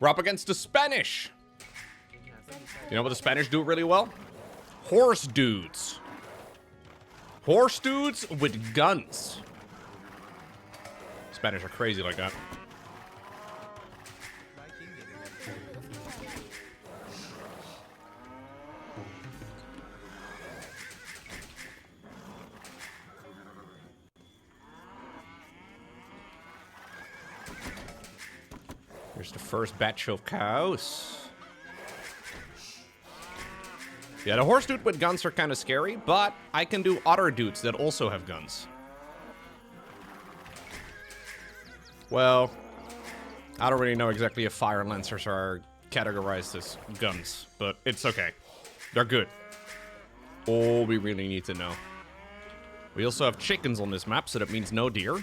We're up against the Spanish. You know what the Spanish do really well? Horse dudes. Horse dudes with guns. Spanish are crazy like that. Here's the first batch of cows. Yeah, the horse dude with guns are kind of scary, but I can do other dudes that also have guns. Well, I don't really know exactly if fire lancers are categorized as guns, but it's okay. They're good. All we really need to know. We also have chickens on this map, so that means no deer.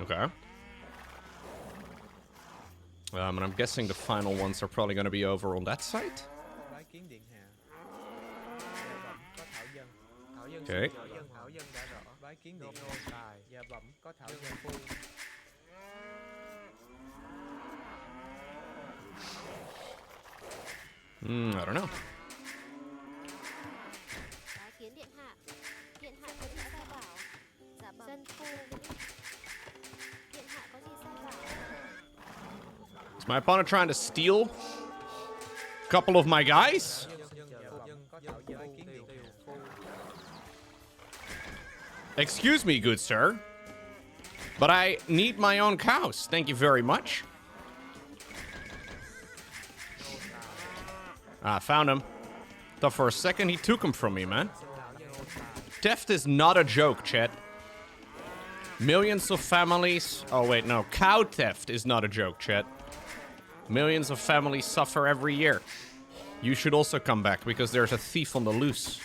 Okay. And I'm guessing the final ones are probably going to be over on that side. Okay. I don't know. Is my opponent trying to steal a couple of my guys? Excuse me, good sir, but I need my own cows. Thank you very much. Ah, found him. Thought for a second he took him from me, man. Theft is not a joke, chat. Millions of families... Oh, wait, no. Cow theft is not a joke, chat. Millions of families suffer every year. You should also come back, because there's a thief on the loose.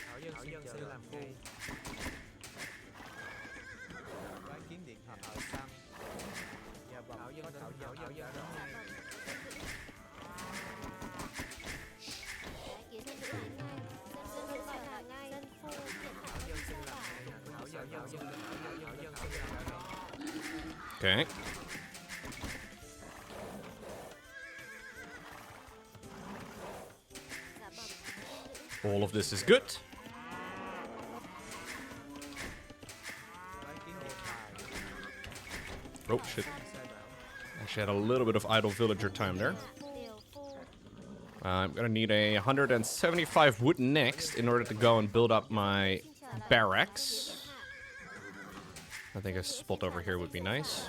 Okay. All of this is good. Oh, shit. Actually had a little bit of idle villager time there. I'm gonna need 175 wood next in order to go and build up my barracks. I think a spot over here would be nice.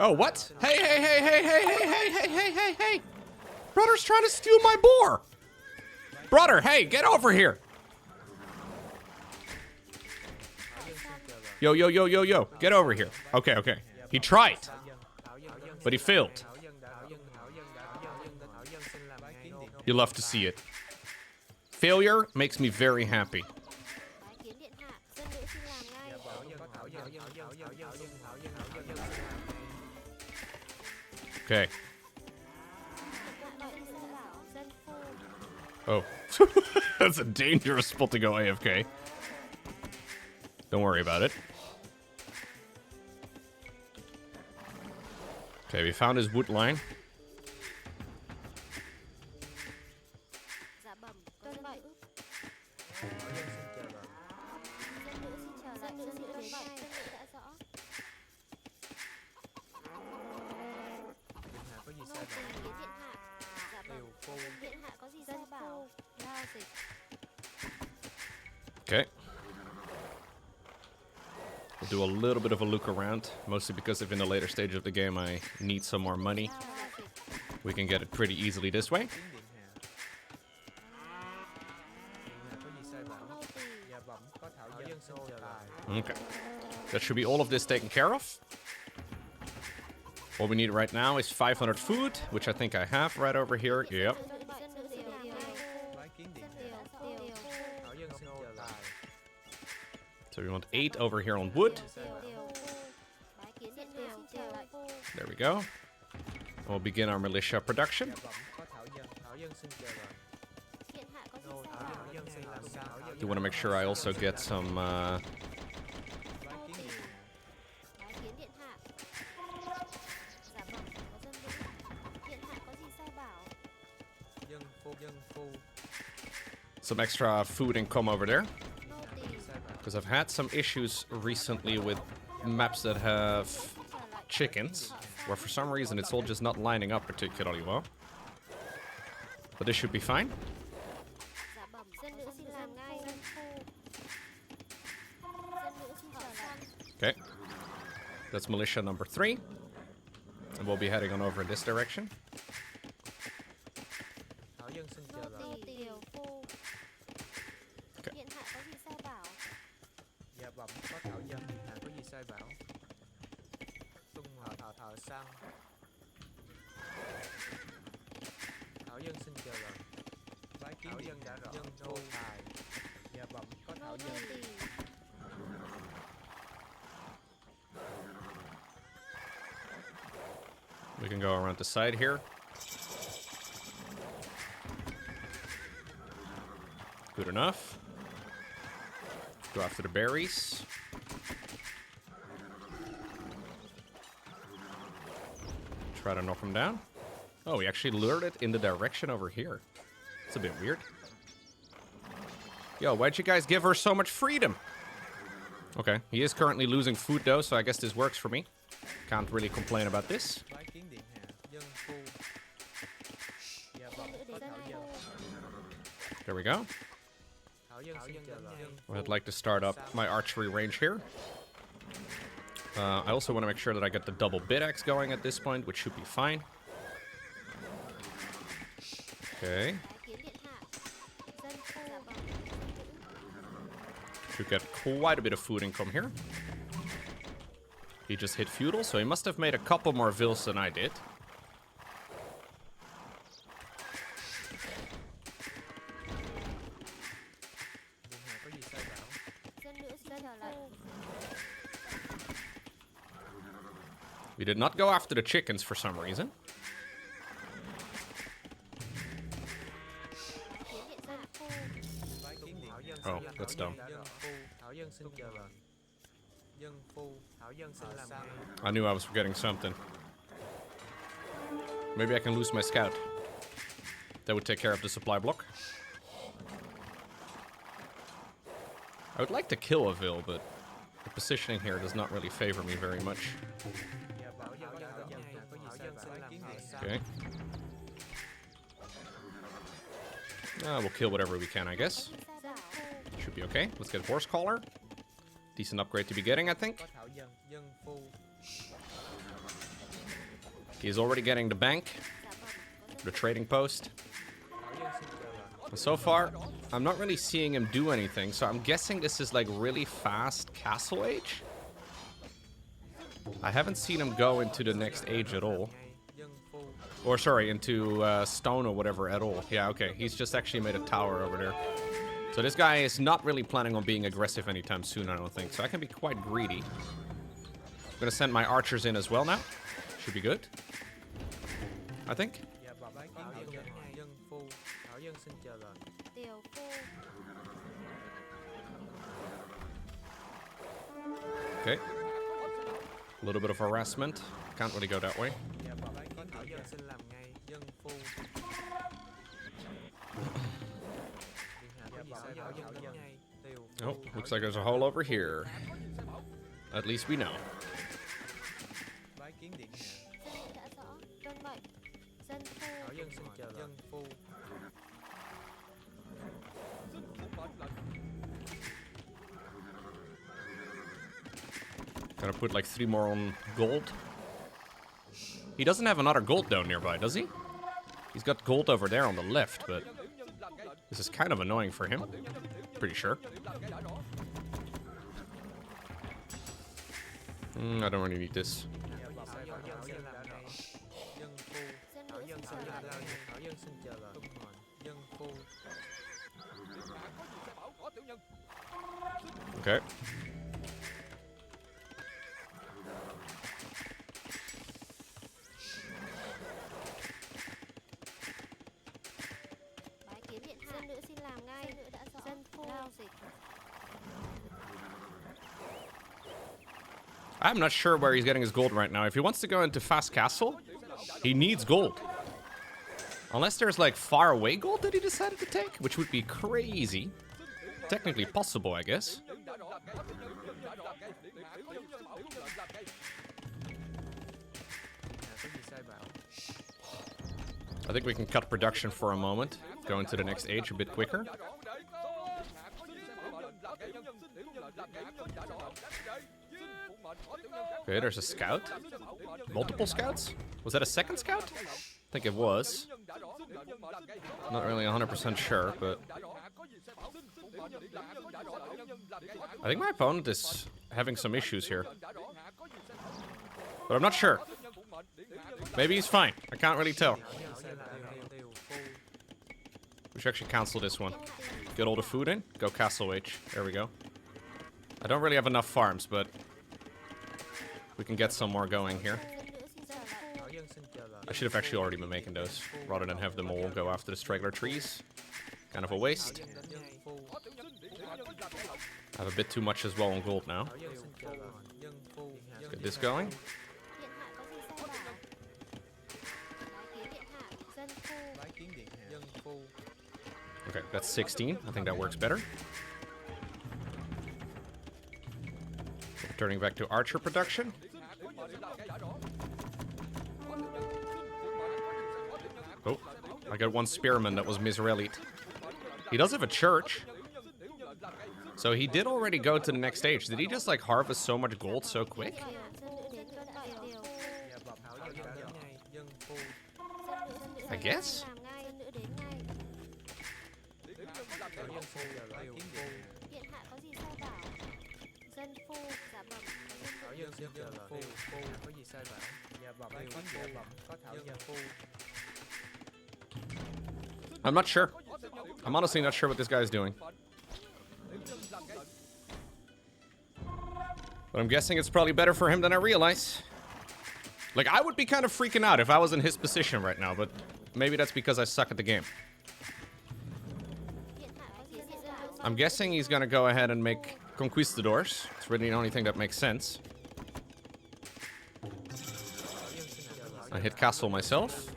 Oh, what? Hey, hey, hey, hey, hey, hey, hey, hey, hey, hey, hey! Brother's trying to steal my boar! Brother, hey, get over here! Yo, yo, yo, yo, yo, get over here. Okay, okay. He tried, but he failed. You love to see it. Failure makes me very happy. Okay. Oh. That's a dangerous spot to go AFK. Don't worry about it. Okay, we found his wood line. Okay. We'll do a little bit of a look around, mostly because if in the later stage of the game I need some more money, we can get it pretty easily this way. Okay. That should be all of this taken care of. All we need right now is 500 food, which I think I have right over here. Yep. So we want 8 over here on wood. There we go. We'll begin our militia production. Do want to make sure I also get some extra food income over there, because I've had some issues recently with maps that have chickens, where for some reason it's all just not lining up particularly well. But this should be fine. Okay, that's militia number 3, and we'll be heading on over in this direction. We can go around the side here. Good enough. Go after the berries. Try to knock him down. Oh, he actually lured it in the direction over here. It's a bit weird. Yo, why'd you guys give her so much freedom? Okay, he is currently losing food though, so I guess this works for me. Can't really complain about this. There we go. I'd like to start up my archery range here. I also want to make sure that I get the double bit axe going at this point, which should be fine. Okay. Should get quite a bit of food income here. He just hit Feudal, so he must have made a couple more vills than I did. We did not go after the chickens for some reason. Oh, that's dumb. I knew I was forgetting something. Maybe I can lose my scout. That would take care of the supply block. I would like to kill a Vil, but the positioning here does not really favor me very much. Okay. We'll kill whatever we can, I guess. Should be okay. Let's get Horse Collar. Decent upgrade to be getting, I think. He's already getting the bank, the trading post. And so far, I'm not really seeing him do anything, so I'm guessing this is like really fast castle age. I haven't seen him go into the next age at all. Or sorry, into stone or whatever at all. Yeah, okay, he's just actually made a tower over there. So this guy is not really planning on being aggressive anytime soon, I don't think. So I can be quite greedy. I'm gonna send my archers in as well now. Should be good, I think. Okay. A little bit of harassment. Can't really go that way. Oh, looks like there's a hole over here. At least we know. Gotta put like 3 more on gold. He doesn't have another gold down nearby, does he? He's got gold over there on the left, but this is kind of annoying for him. Pretty sure. I don't really need this. Okay. I'm not sure where he's getting his gold right now. If he wants to go into Fast Castle, he needs gold. Unless there's like far away gold that he decided to take, which would be crazy. Technically possible, I guess. I think we can cut production for a moment. Go into the next age a bit quicker. Okay, there's a scout. Multiple scouts? Was that a second scout? I think it was. Not really 100% sure, but... I think my opponent is having some issues here. But I'm not sure. Maybe he's fine. I can't really tell. We should actually cancel this one. Get all the food in. Go Castle Age. There we go. I don't really have enough farms, but... we can get some more going here. I should have actually already been making those, rather than have them all go after the straggler trees. Kind of a waste. I have a bit too much as well on gold now. Let's get this going. Okay, that's 16. I think that works better. Turning back to archer production. Oh, I got one spearman that was misrelied. He does have a church. So he did already go to the next stage. Did he just like harvest so much gold so quick? I guess? I'm not sure. I'm honestly not sure what this guy's doing. But I'm guessing it's probably better for him than I realize. Like, I would be kind of freaking out if I was in his position right now, but maybe that's because I suck at the game. I'm guessing he's gonna go ahead and make Conquistadors. It's really the only thing that makes sense. I hit castle myself.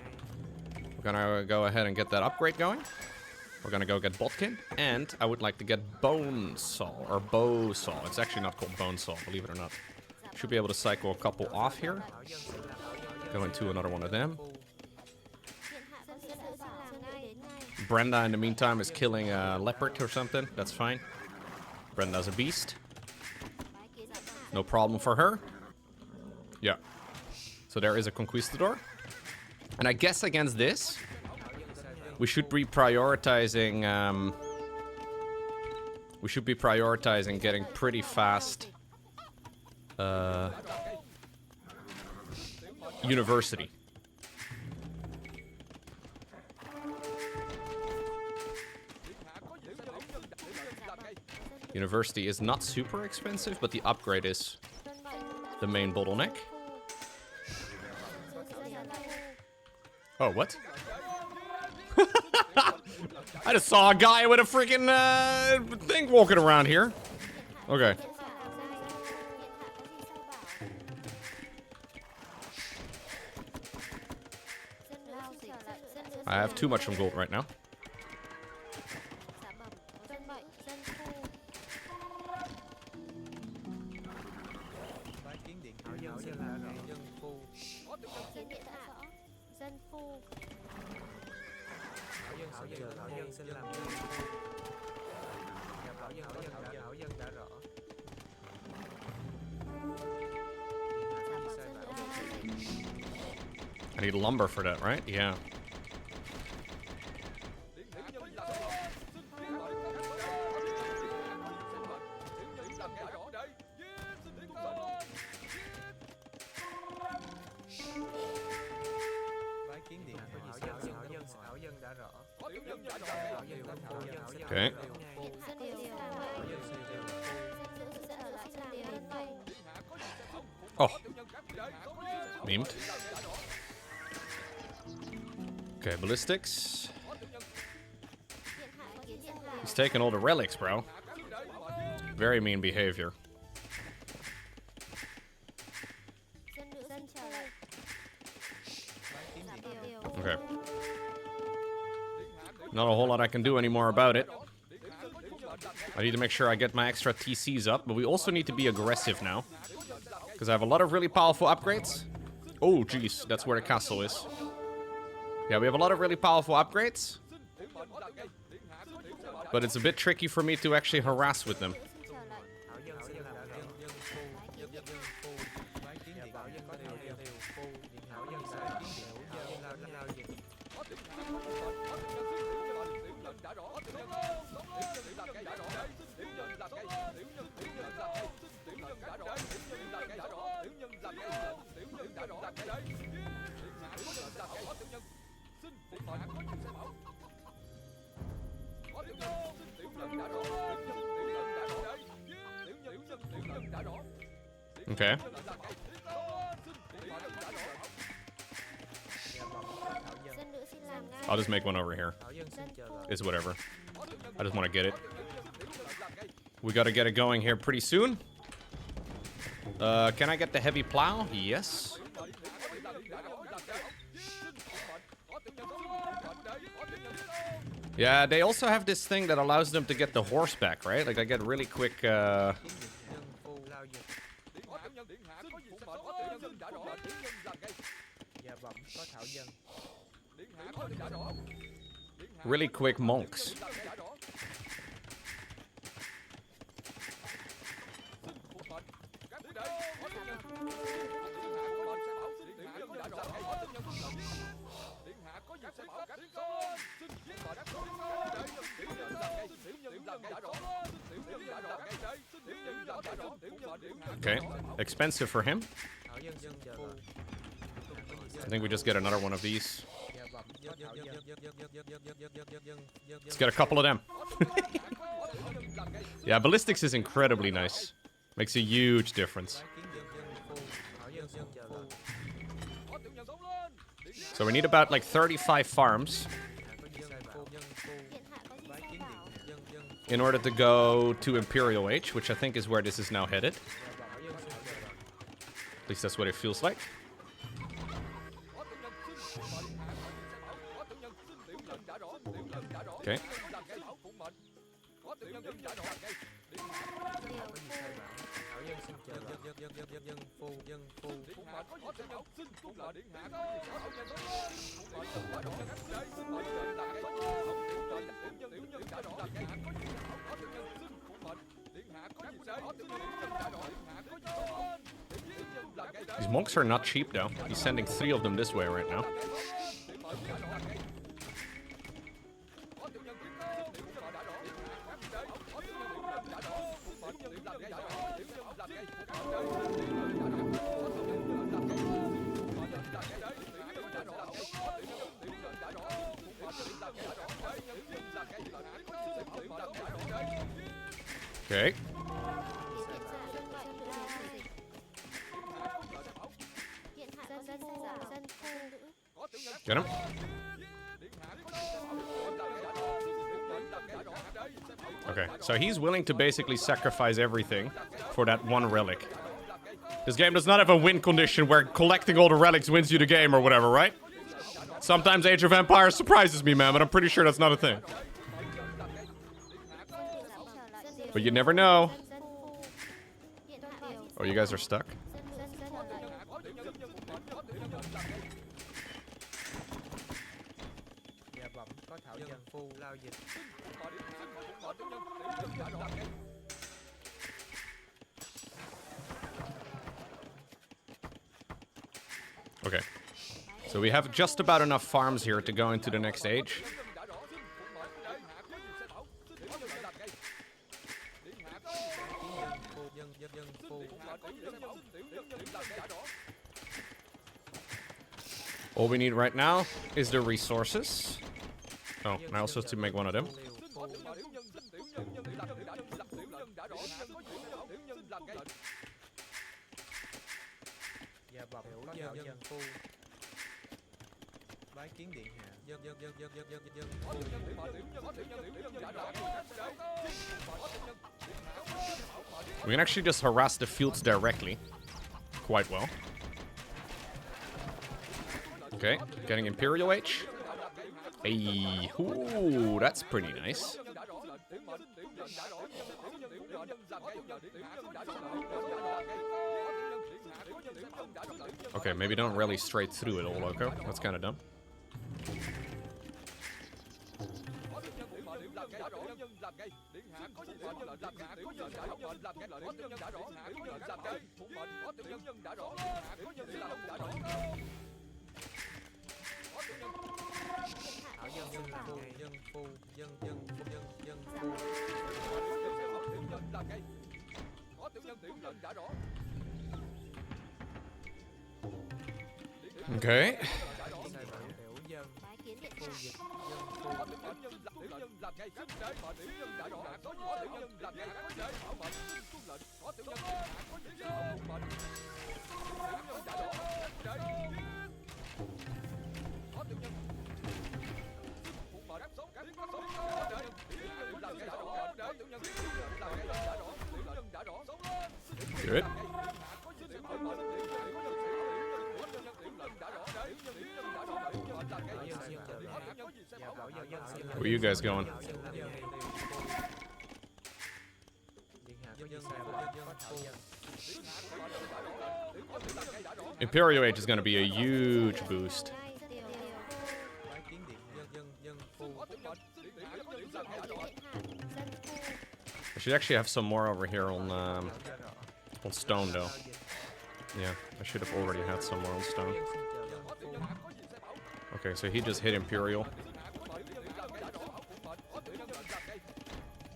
We're gonna go ahead and get that upgrade going. We're gonna go get Botkin, and I would like to get Bone Saw, or Bow Saw. It's actually not called Bone Saw, believe it or not. Should be able to cycle a couple off here. Go into another one of them. Brenda, in the meantime, is killing a leopard or something. That's fine. Brenda's a beast. No problem for her. Yeah. So there is a Conquistador. And I guess against this, we should be prioritizing... we should be prioritizing getting pretty fast... university. University is not super expensive, but the upgrade is the main bottleneck. Oh, what? I just saw a guy with a freaking thing walking around here. Okay. I have too much from gold right now. I need lumber for that, right? Yeah. Okay. Oh. Memed. Okay, ballistics. He's taking all the relics, bro. Very mean behavior. Okay. Not a whole lot I can do anymore about it. I need to make sure I get my extra TCs up, but we also need to be aggressive now. Because I have a lot of really powerful upgrades. Oh, jeez, that's where the castle is. Yeah, we have a lot of really powerful upgrades. But it's a bit tricky for me to actually harass with them. Okay. I'll just make one over here. It's whatever. I just want to get it. We got to get it going here pretty soon. Can I get the heavy plow? Yes. Yeah, they also have this thing that allows them to get the horseback, right? Like, I get really quick, really quick monks. Okay, expensive for him. I think we just get another one of these. Let's get a couple of them. Yeah, ballistics is incredibly nice. Makes a huge difference. So we need about like 35 farms in order to go to Imperial Age, which I think is where this is now headed. At least that's what it feels like. Okay. These monks are not cheap though. He's sending 3 of them this way right now. Okay. Get him. Okay, so he's willing to basically sacrifice everything for that one relic. This game does not have a win condition where collecting all the relics wins you the game or whatever, right? Sometimes Age of Empires surprises me, man, but I'm pretty sure that's not a thing. But you never know. Oh, you guys are stuck? Okay. So we have just about enough farms here to go into the next age. All we need right now is the resources. Oh, I also have to make one of them. We can actually just harass the fields directly. Quite well. Okay, getting Imperial H. Hey, ooh, that's pretty nice. Okay, maybe don't rally straight through it all, Lowko. That's kind of dumb. Okay. Good. Where are you guys going? Imperial Age is going to be a huge boost. I should actually have some more over here on stone, though. Yeah, I should have already had some more on stone. Okay, so he just hit Imperial.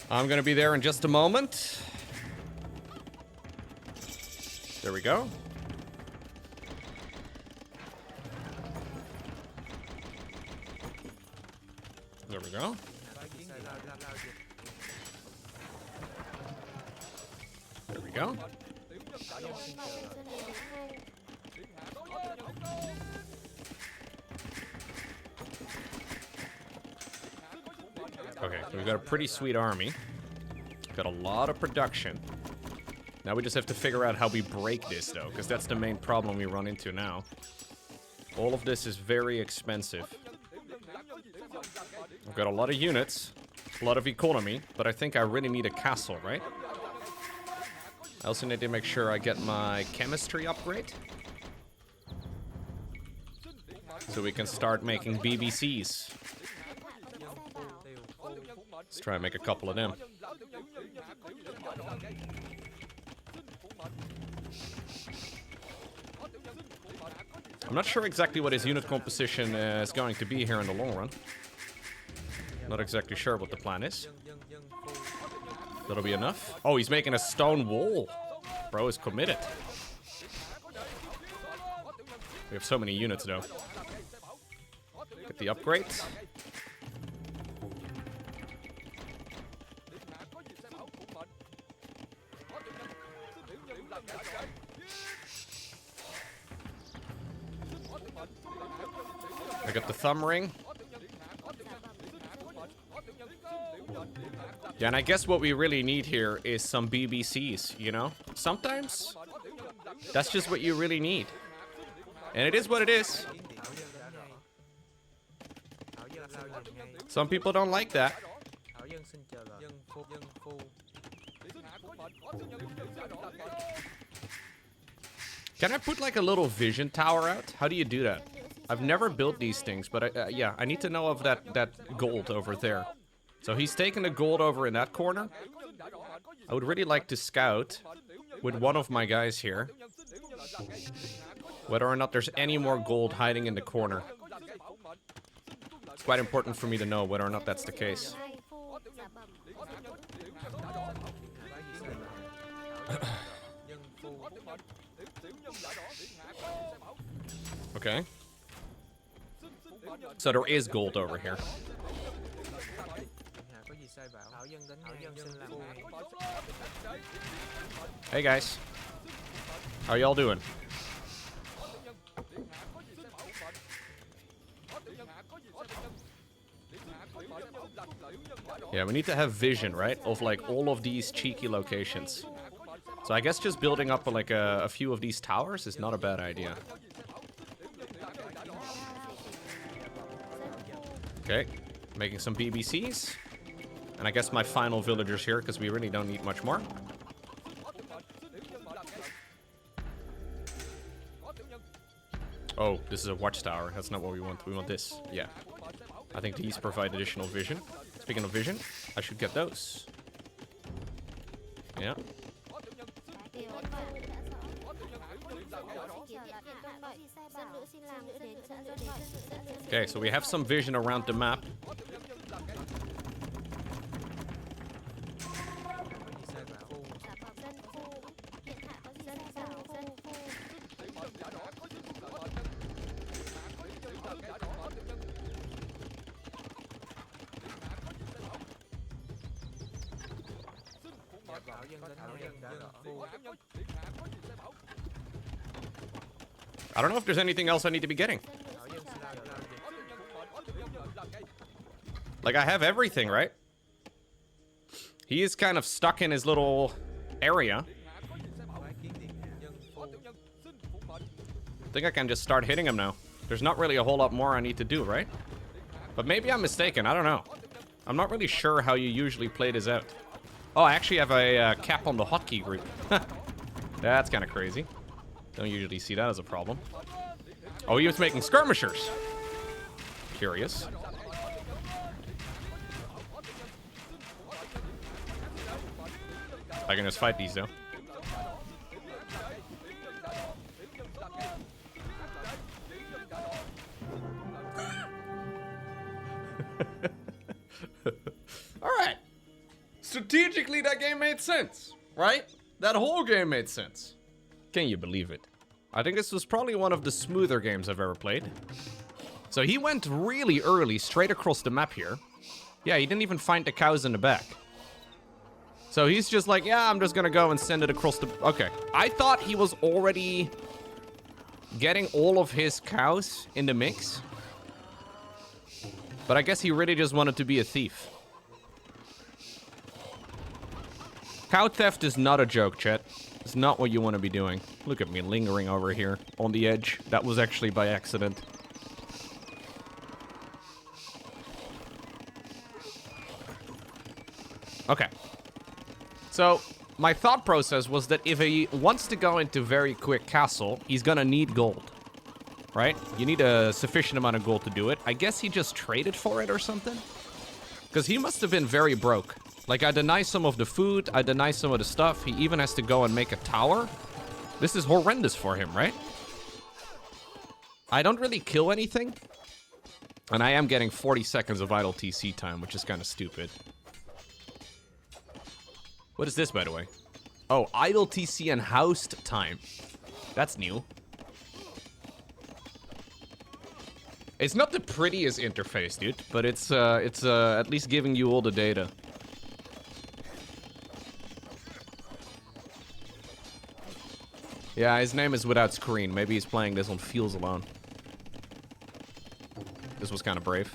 I'm gonna be there in just a moment. There we go. There we go. There we go. Okay, so we've got a pretty sweet army. Got a lot of production. Now we just have to figure out how we break this, though, because that's the main problem we run into now. All of this is very expensive. I've got a lot of units, a lot of economy, but I think I really need a castle, right? I also need to make sure I get my chemistry upgrade. So we can start making BBCs. Let's try and make a couple of them. I'm not sure exactly what his unit composition is going to be here in the long run. Not exactly sure what the plan is. That'll be enough. Oh, he's making a stone wall. Bro is committed. We have so many units, though. Get the upgrades. I got the thumb ring. Yeah, and I guess what we really need here is some BBCs, you know? Sometimes, that's just what you really need. And it is what it is. Some people don't like that. Can I put like a little vision tower out? How do you do that? I've never built these things, but yeah, I need to know of that gold over there. So he's taking the gold over in that corner. I would really like to scout with one of my guys here whether or not there's any more gold hiding in the corner. It's quite important for me to know whether or not that's the case. Okay. So there is gold over here. Hey guys. How y'all doing? Yeah, we need to have vision, right? Of like all of these cheeky locations. So I guess just building up like a few of these towers is not a bad idea. Okay, making some BBCs. And I guess my final villagers here, because we really don't need much more. Oh, this is a watchtower. That's not what we want. We want this. Yeah. I think these provide additional vision. Speaking of vision, I should get those. Yeah. Okay, so we have some vision around the map. I don't know if there's anything else I need to be getting. Like, I have everything, right? He is kind of stuck in his little area. I think I can just start hitting him now. There's not really a whole lot more I need to do, right? But maybe I'm mistaken. I don't know. I'm not really sure how you usually play this out. Oh, I actually have a cap on the hotkey group. That's kind of crazy. Don't usually see that as a problem. Oh, he was making skirmishers. Curious. I can just fight these, though. Alright. Strategically, that game made sense, right? That whole game made sense. Can you believe it? I think this was probably one of the smoother games I've ever played. So he went really early, straight across the map here. Yeah, he didn't even find the cows in the back. So he's just like, yeah, I'm just gonna go and send it across the... Okay. I thought he was already getting all of his cows in the mix. But I guess he really just wanted to be a thief. Cow theft is not a joke, chat. It's not what you want to be doing. Look at me lingering over here on the edge. That was actually by accident. Okay. So, my thought process was that if he wants to go into very quick castle, he's gonna need gold. Right? You need a sufficient amount of gold to do it. I guess he just traded for it or something? Because he must have been very broke. Like, I deny some of the food, I deny some of the stuff. He even has to go and make a tower. This is horrendous for him, right? I don't really kill anything. And I am getting 40 seconds of idle TC time, which is kind of stupid. What is this, by the way? Oh, idle TC and housed time. That's new. It's not the prettiest interface, dude, but it's at least giving you all the data. Yeah, his name is without screen. Maybe he's playing this on feels alone. This was kind of brave.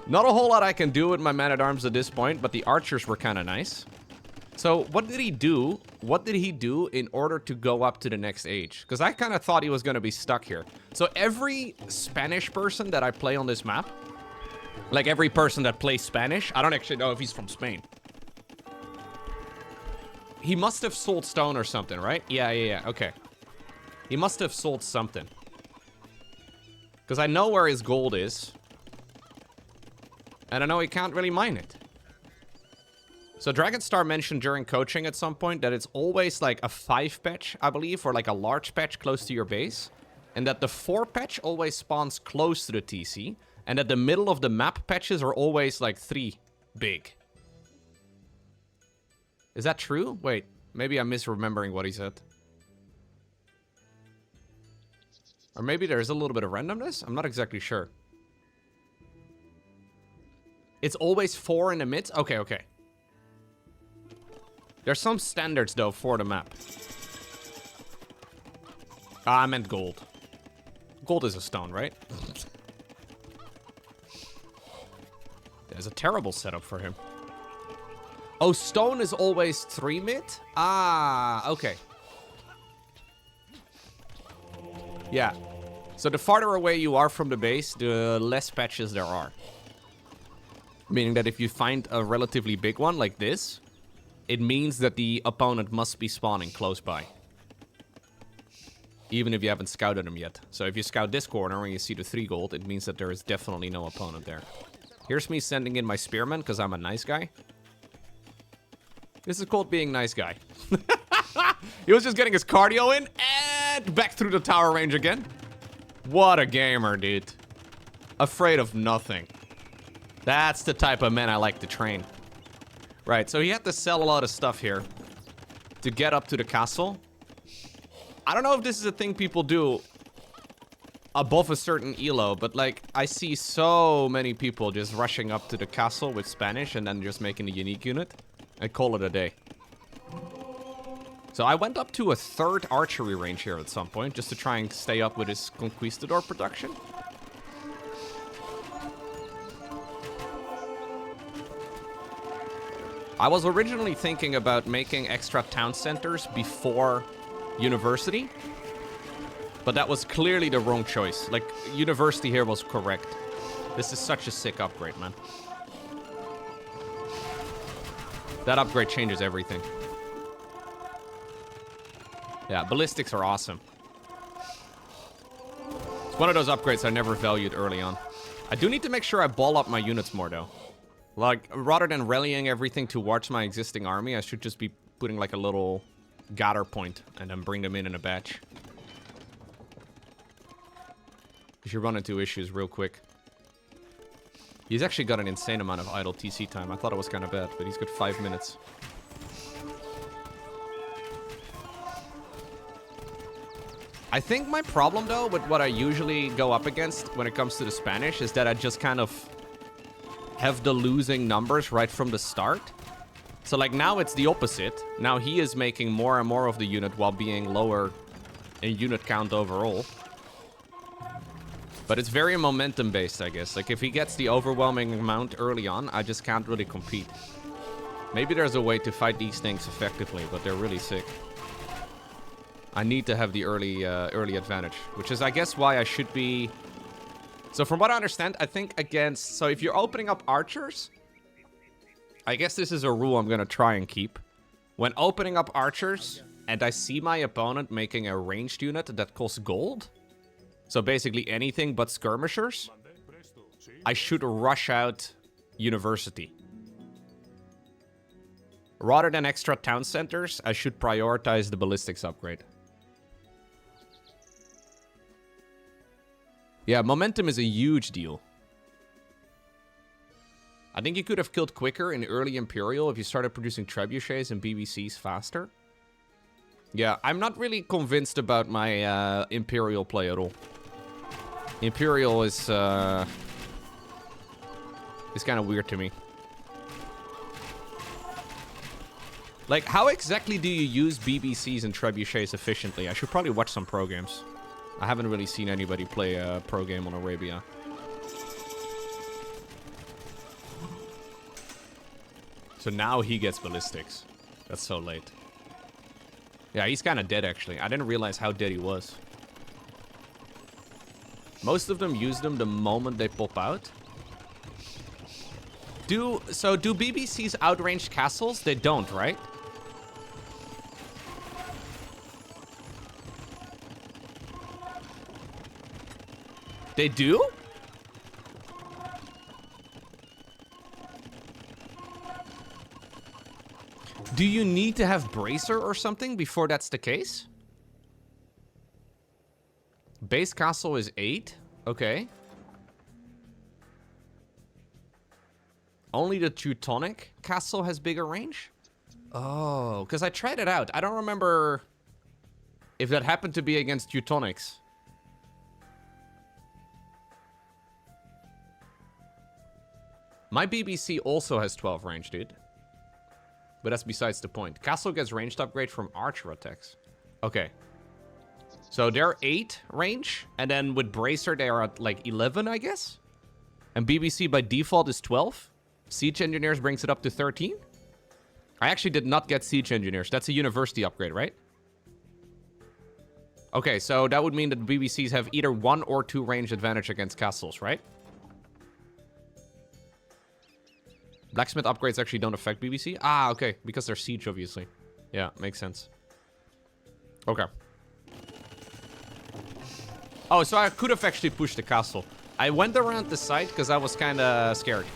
Not a whole lot I can do with my man-at-arms at this point, but the archers were kind of nice. So, what did he do? What did he do in order to go up to the next age? Because I kind of thought he was going to be stuck here. So, every Spanish person that I play on this map, like every person that plays Spanish, I don't actually know if he's from Spain. He must have sold stone or something, right? Yeah, okay. He must have sold something. Because I know where his gold is. And I know he can't really mine it. So Dragonstar mentioned during coaching at some point that it's always like a 5 patch, I believe, or like a large patch close to your base. And that the 4 patch always spawns close to the TC. And that the middle of the map patches are always like 3 big. Is that true? Wait, maybe I'm misremembering what he said. Or maybe there's a little bit of randomness? I'm not exactly sure. It's always 4 in the mid? Okay, okay. There's some standards, though, for the map. Ah, I meant gold. Gold is a stone, right? There's a terrible setup for him. Oh, stone is always 3 mid? Ah, okay. Yeah. So the farther away you are from the base, the less patches there are. Meaning that if you find a relatively big one like this, it means that the opponent must be spawning close by. Even if you haven't scouted them yet. So if you scout this corner and you see the 3 gold, it means that there is definitely no opponent there. Here's me sending in my spearmen because I'm a nice guy. This is called being nice guy. He was just getting his cardio in and back through the tower range again. What a gamer, dude. Afraid of nothing. That's the type of man I like to train. Right, so he had to sell a lot of stuff here to get up to the castle. I don't know if this is a thing people do above a certain elo, but like, I see so many people just rushing up to the castle with Spanish and then just making a unique unit and call it a day. So I went up to a 3rd archery range here at some point just to try and stay up with his Conquistador production. I was originally thinking about making extra town centers before university, but that was clearly the wrong choice. Like, university here was correct. This is such a sick upgrade, man. That upgrade changes everything. Yeah, ballistics are awesome. It's one of those upgrades I never valued early on. I do need to make sure I ball up my units more, though. Like, rather than rallying everything towards my existing army, I should just be putting, like, a little gather point and then bring them in a batch. You should run into issues real quick. He's actually got an insane amount of idle TC time. I thought it was kind of bad, but he's got 5 minutes. I think my problem, though, with what I usually go up against when it comes to the Spanish is that I just kind of have the losing numbers right from the start. So, like, now it's the opposite. Now he is making more and more of the unit while being lower in unit count overall. But it's very momentum-based, I guess. Like, if he gets the overwhelming amount early on, I just can't really compete. Maybe there's a way to fight these things effectively, but they're really sick. I need to have the early advantage, which is, I guess, why I should be... So from what I understand, I think against... So if you're opening up archers, I guess this is a rule I'm going to try and keep. When opening up archers, and I see my opponent making a ranged unit that costs gold, so basically anything but skirmishers, I should rush out university. Rather than extra town centers, I should prioritize the ballistics upgrade. Yeah, momentum is a huge deal. I think you could have killed quicker in early Imperial if you started producing trebuchets and BBCs faster. Yeah, I'm not really convinced about my Imperial play at all. Imperial is kind of weird to me. Like, how exactly do you use BBCs and trebuchets efficiently? I should probably watch some pro games. I haven't really seen anybody play a pro game on Arabia. So now he gets ballistics. That's so late. Yeah, he's kind of dead, actually. I didn't realize how dead he was. Most of them use them the moment they pop out. Do BBCs outrange castles? They don't, right? They do? Do you need to have bracer or something before that's the case? Base castle is 8. Okay. Only the Teutonic castle has bigger range? Oh, because I tried it out. I don't remember if that happened to be against Teutonics. My BBC also has 12 range, dude. But that's besides the point. Castle gets ranged upgrade from archer attacks. Okay. So they're 8 range. And then with Bracer, they are at like 11, I guess. And BBC by default is 12. Siege Engineers brings it up to 13. I actually did not get Siege Engineers. That's a university upgrade, right? Okay, so that would mean that BBCs have either 1 or 2 range advantage against castles, right? Blacksmith upgrades actually don't affect BBC? Ah, okay, because they're siege, obviously. Yeah, makes sense. Okay. Oh, so I could have actually pushed the castle. I went around the site because I was kind of scared.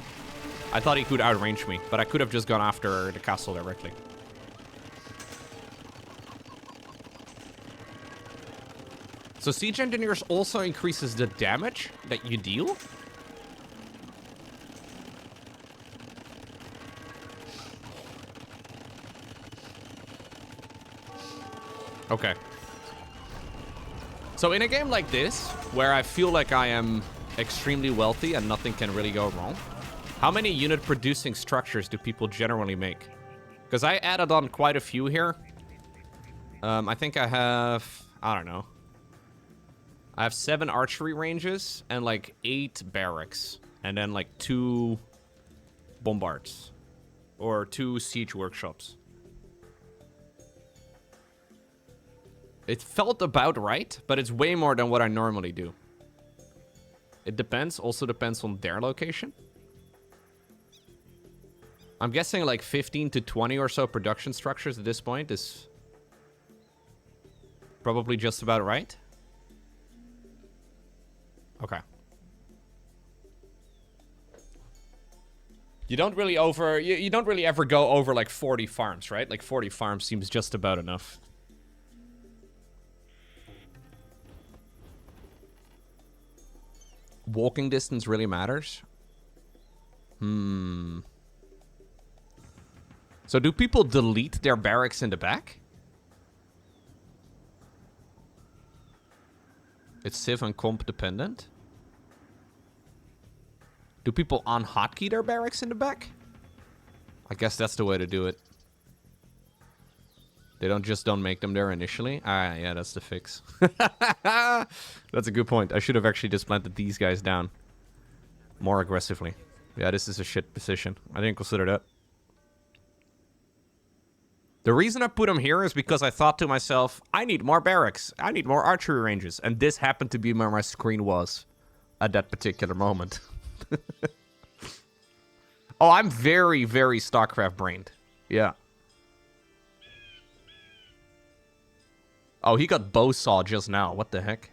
I thought he could outrange me, but I could have just gone after the castle directly. So Siege Engineers also increases the damage that you deal? Okay. So in a game like this, where I feel like I am extremely wealthy and nothing can really go wrong, how many unit producing structures do people generally make? Because I added on quite a few here. I think I have, I don't know. I have 7 archery ranges and like 8 barracks. And then like 2 bombards. Or 2 siege workshops. It felt about right, but it's way more than what I normally do. It depends. Also depends on their location. I'm guessing like 15 to 20 or so production structures at this point is probably just about right. Okay. You don't really you don't really ever go over like 40 farms, right? Like 40 farms seems just about enough. Walking distance really matters. So do people delete their barracks in the back? It's civ and comp dependent. Do people unhotkey their barracks in the back? I guess that's the way to do it. They don't make them there initially. Ah, yeah, that's the fix. That's a good point. I should have actually just planted these guys down more aggressively. Yeah, this is a shit position. I didn't consider that. The reason I put them here is because I thought to myself, I need more barracks. I need more archery ranges. And this happened to be where my screen was at that particular moment. Oh, I'm very, very StarCraft brained. Yeah. Oh, he got bowsaw just now. What the heck?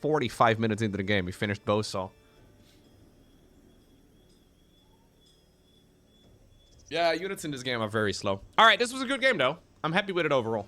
45 minutes into the game, he finished bowsaw. Yeah, units in this game are very slow. All right, this was a good game, though. I'm happy with it overall.